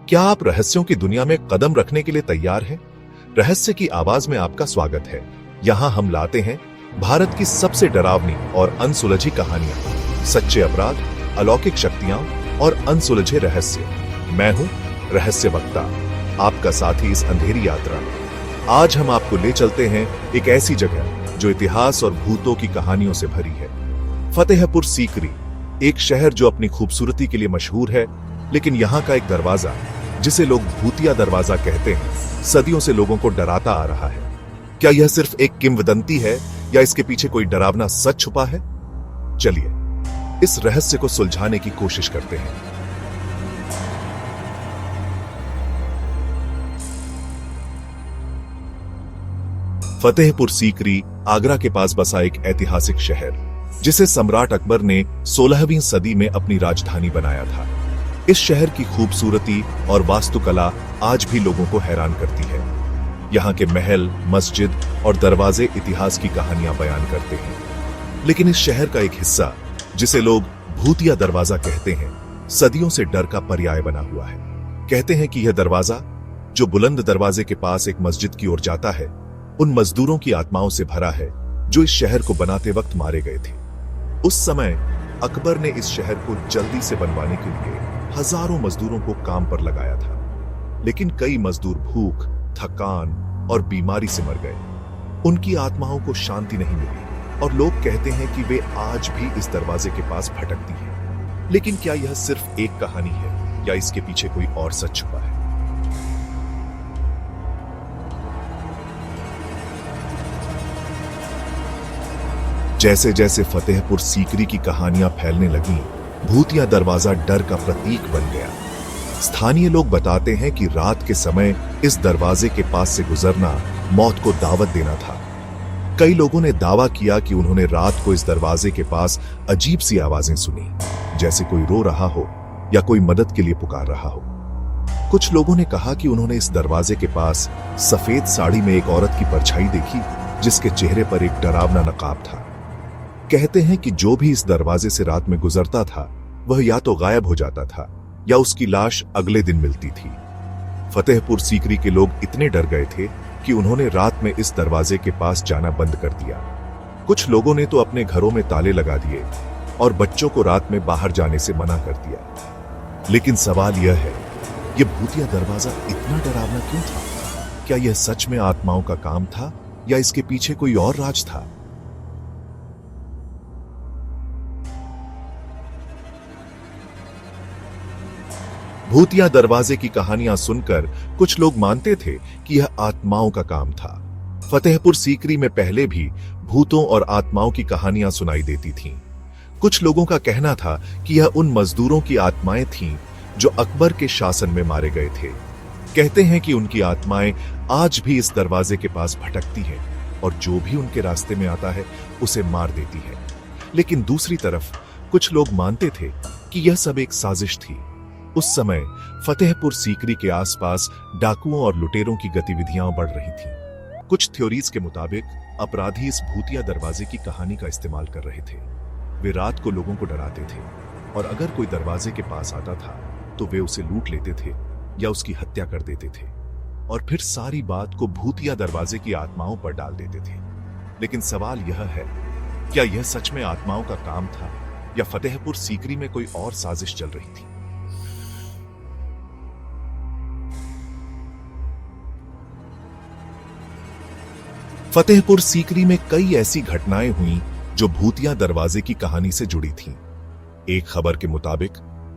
क्या आप रहस्यों की दुनिया में कदम रखने के लिए तैयार हैं? रहस्य की आवाज में आपका स्वागत है। यहाँ हम लाते हैं भारत की सबसे डरावनी और अनसुलझी कहानियां, सच्चे अपराध, अलौकिक शक्तियां और अनसुलझे रहस्य। मैं हूं रहस्य वक्ता, आपका साथी इस अंधेरी यात्रा में। आज हम आपको ले चलते हैं एक ऐसी जगह जो इतिहास और भूतों की कहानियों से भरी है। फतेहपुर सीकरी, एक शहर जो अपनी खूबसूरती के लिए मशहूर है, लेकिन यहाँ का एक दरवाजा, जिसे लोग भूतिया दरवाजा कहते हैं, सदियों से लोगों को डराता आ रहा है। क्या यह सिर्फ एक किंवदंती है या इसके पीछे कोई डरावना सच छुपा है? चलिए इस रहस्य को सुलझाने की कोशिश करते हैं। फतेहपुर सीकरी आगरा के पास बसा एक ऐतिहासिक शहर, जिसे सम्राट अकबर ने 16वीं सदी में अपनी राजधानी बनाया था। इस शहर की खूबसूरती और वास्तुकला आज भी लोगों को हैरान करती है। यहाँ के महल, मस्जिद और दरवाजे इतिहास की कहानियां बयान करते हैं। लेकिन इस शहर का एक हिस्सा, जिसे लोग भूतिया दरवाजा कहते हैं, सदियों से डर का पर्याय बना हुआ है। कहते हैं कि यह दरवाजा, जो बुलंद दरवाजे के पास एक मस्जिद की ओर जाता है, उन मजदूरों की आत्माओं से भरा है जो इस शहर को बनाते वक्त मारे गए थे। उस समय अकबर ने इस शहर को जल्दी से बनवाने के लिए हजारों मजदूरों को काम पर लगाया था, लेकिन कई मजदूर भूख, थकान और बीमारी से मर गए। उनकी आत्माओं को शांति नहीं मिली और लोग कहते हैं कि वे आज भी इस दरवाजे के पास भटकती हैं। लेकिन क्या यह सिर्फ एक कहानी है या इसके पीछे कोई और सच छुपा है? जैसे जैसे फतेहपुर सीकरी की कहानियां फैलने लगीं, भूतिया दरवाजा डर का प्रतीक बन गया। स्थानीय लोग बताते हैं कि रात के समय इस दरवाजे के पास से गुजरना मौत को दावत देना था। कई लोगों ने दावा किया कि उन्होंने रात को इस दरवाजे के पास अजीब सी आवाजें सुनी, जैसे कोई रो रहा हो या कोई मदद के लिए पुकार रहा हो। कुछ लोगों ने कहा कि उन्होंने इस दरवाजे के पास सफेद साड़ी में एक औरत की परछाई देखी, जिसके चेहरे पर एक डरावना नकाब था। कहते हैं कि जो भी इस दरवाजे से रात में गुजरता था, वह या तो गायब हो जाता था या उसकी लाश अगले दिन मिलती थी। फतेहपुर सीकरी के लोग इतने डर गए थे कि उन्होंने रात में इस दरवाजे के पास जाना बंद कर दिया। कुछ लोगों ने तो अपने घरों में ताले लगा दिए और बच्चों को रात में बाहर जाने से मना कर दिया। लेकिन सवाल यह है, यह भूतिया दरवाजा इतना डरावना क्यों था? क्या यह सच में आत्माओं का काम था या इसके पीछे कोई और राज था? भूतिया दरवाजे की कहानियां सुनकर कुछ लोग मानते थे कि यह आत्माओं का काम था। फतेहपुर सीकरी में पहले भी भूतों और आत्माओं की कहानियां सुनाई देती थीं। कुछ लोगों का कहना था कि यह उन मजदूरों की आत्माएं थीं जो अकबर के शासन में मारे गए थे। कहते हैं कि उनकी आत्माएं आज भी इस दरवाजे के पास भटकती हैं और जो भी उनके रास्ते में आता है उसे मार देती है। लेकिन दूसरी तरफ कुछ लोग मानते थे कि यह सब एक साजिश थी। उस समय फतेहपुर सीकरी के आसपास डाकुओं और लुटेरों की गतिविधियां बढ़ रही थीं। कुछ थ्योरीज के मुताबिक अपराधी इस भूतिया दरवाजे की कहानी का इस्तेमाल कर रहे थे। वे रात को लोगों को डराते थे और अगर कोई दरवाजे के पास आता था तो वे उसे लूट लेते थे या उसकी हत्या कर देते थे और फिर सारी बात को भूतिया दरवाजे की आत्माओं पर डाल देते थे। लेकिन सवाल यह है, क्या यह सच में आत्माओं का काम था या फतेहपुर सीकरी में कोई और साजिश चल रही थी? फतेहपुर सीकरी में कई ऐसी घटनाएं हुईं जो भूतिया दरवाजे की कहानी से जुड़ी थीं। एक खबर के मुताबिक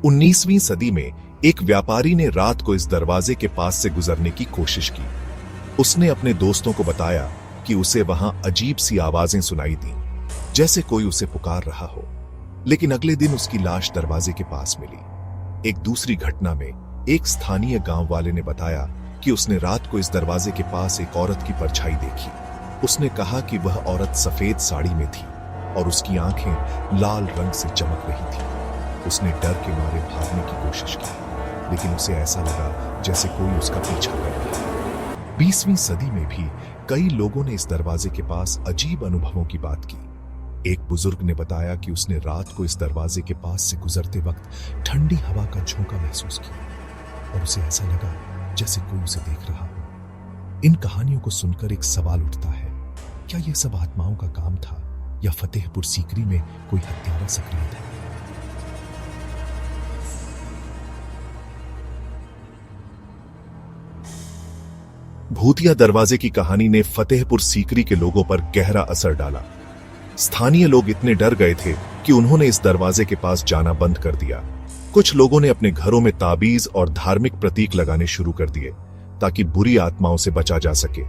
19वीं सदी में एक व्यापारी ने रात को इस दरवाजे के पास से गुजरने की कोशिश की। उसने अपने दोस्तों को बताया कि उसे वहां अजीब सी आवाजें सुनाई दी, जैसे कोई उसे पुकार रहा हो। लेकिन अगले दिन उसकी लाश दरवाजे के पास मिली। एक दूसरी घटना में एक स्थानीय गांव वाले ने बताया कि उसने रात को इस दरवाजे के पास एक औरत की परछाई देखी। उसने कहा कि वह औरत सफेद साड़ी में थी और उसकी आंखें लाल रंग से चमक रही थी। उसने डर के मारे भागने की कोशिश की, लेकिन उसे ऐसा लगा जैसे कोई उसका पीछा कर रहा है। 20वीं सदी में भी कई लोगों ने इस दरवाजे के पास अजीब अनुभवों की बात की। एक बुजुर्ग ने बताया कि उसने रात को इस दरवाजे के पास से गुजरते वक्त ठंडी हवा का झोंका महसूस किया। और उसे ऐसा लगा जैसे कोई उसे देख रहा हो। इन कहानियों को सुनकर एक सवाल उठता है, क्या यह सब आत्माओं का काम था या फतेहपुर सीकरी में कोई हत्यारा सक्रिय था? भूतिया दरवाजे की कहानी ने फतेहपुर सीकरी के लोगों पर गहरा असर डाला। स्थानीय लोग इतने डर गए थे कि उन्होंने इस दरवाजे के पास जाना बंद कर दिया। कुछ लोगों ने अपने घरों में ताबीज और धार्मिक प्रतीक लगाने शुरू कर दिए ताकि बुरी आत्माओं से बचा जा सके।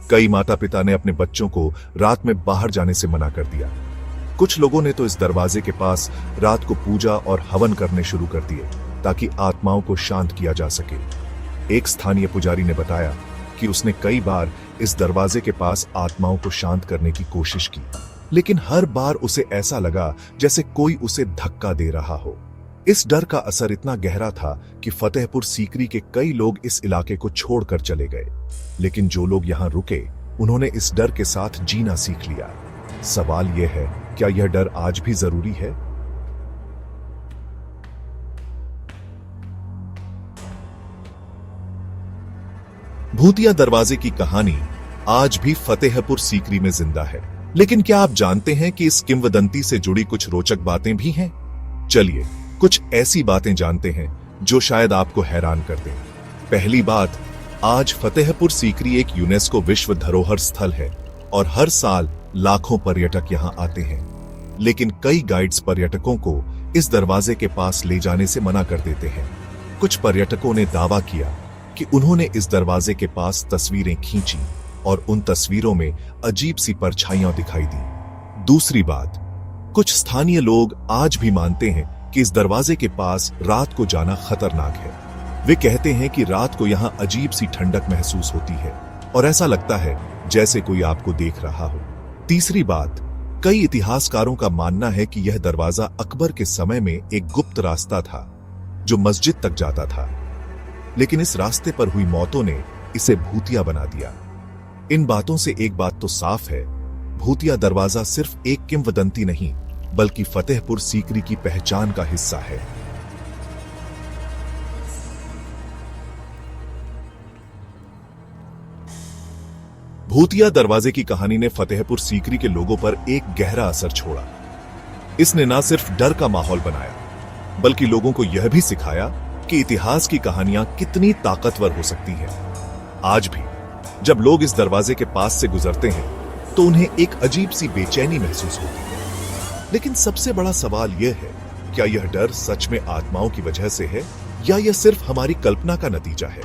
कई माता पिता ने अपने बच्चों को रात में बाहर जाने से मना कर दिया। कुछ लोगों ने तो इस दरवाजे के पास रात को पूजा और हवन करने शुरू कर दिए ताकि आत्माओं को शांत किया जा सके। एक स्थानीय पुजारी ने बताया कि उसने कई बार इस दरवाजे के पास आत्माओं को शांत करने की कोशिश की, लेकिन हर बार उसे ऐसा लगा जैसे कोई उसे धक्का दे रहा हो। इस डर का असर इतना गहरा था कि फतेहपुर सीकरी के कई लोग इस इलाके को छोड़कर चले गए। लेकिन जो लोग यहां रुके, उन्होंने इस डर के साथ जीना सीख लिया। सवाल यह है, क्या यह डर आज भी जरूरी है? भूतिया दरवाजे की कहानी आज भी फतेहपुर सीकरी में जिंदा है। लेकिन क्या आप जानते हैं कि इस किंवदंती से जुड़ी कुछ रोचक बातें भी हैं? चलिए कुछ ऐसी बातें जानते हैं जो शायद आपको हैरान कर दें। पहली बात, आज फतेहपुर सीकरी एक यूनेस्को विश्व धरोहर स्थल है और हर साल लाखों पर्यटक यहां आते हैं। लेकिन कई गाइड्स पर्यटकों को इस दरवाजे के पास ले जाने से मना कर देते हैं। कुछ पर्यटकों ने दावा किया कि उन्होंने इस दरवाजे के पास तस्वीरें खींची और उन तस्वीरों में अजीब सी परछाइयां दिखाई दी। दूसरी बात, कुछ स्थानीय लोग आज भी मानते हैं कि इस दरवाजे के पास रात को जाना खतरनाक है। वे कहते हैं कि रात को यहां अजीब सी ठंडक महसूस होती है और ऐसा लगता है जैसे कोई आपको देख रहा हो। तीसरी बात, कई इतिहासकारों का मानना है कि यह दरवाजा अकबर के समय में एक गुप्त रास्ता था जो मस्जिद तक जाता था, लेकिन इस रास्ते पर हुई मौतों ने इसे भूतिया बना दिया। इन बातों से एक बात तो साफ है, भूतिया दरवाजा सिर्फ एक किंवदंती नहीं बल्कि फतेहपुर सीकरी की पहचान का हिस्सा है। भूतिया दरवाजे की कहानी ने फतेहपुर सीकरी के लोगों पर एक गहरा असर छोड़ा। इसने न सिर्फ डर का माहौल बनाया बल्कि लोगों को यह भी सिखाया कि इतिहास की कहानियां कितनी ताकतवर हो सकती हैं। आज भी जब लोग इस दरवाजे के पास से गुजरते हैं तो उन्हें एक अजीब सी बेचैनी महसूस होती है। लेकिन सबसे बड़ा सवाल यह है, क्या यह डर सच में आत्माओं की वजह से है या यह सिर्फ हमारी कल्पना का नतीजा है?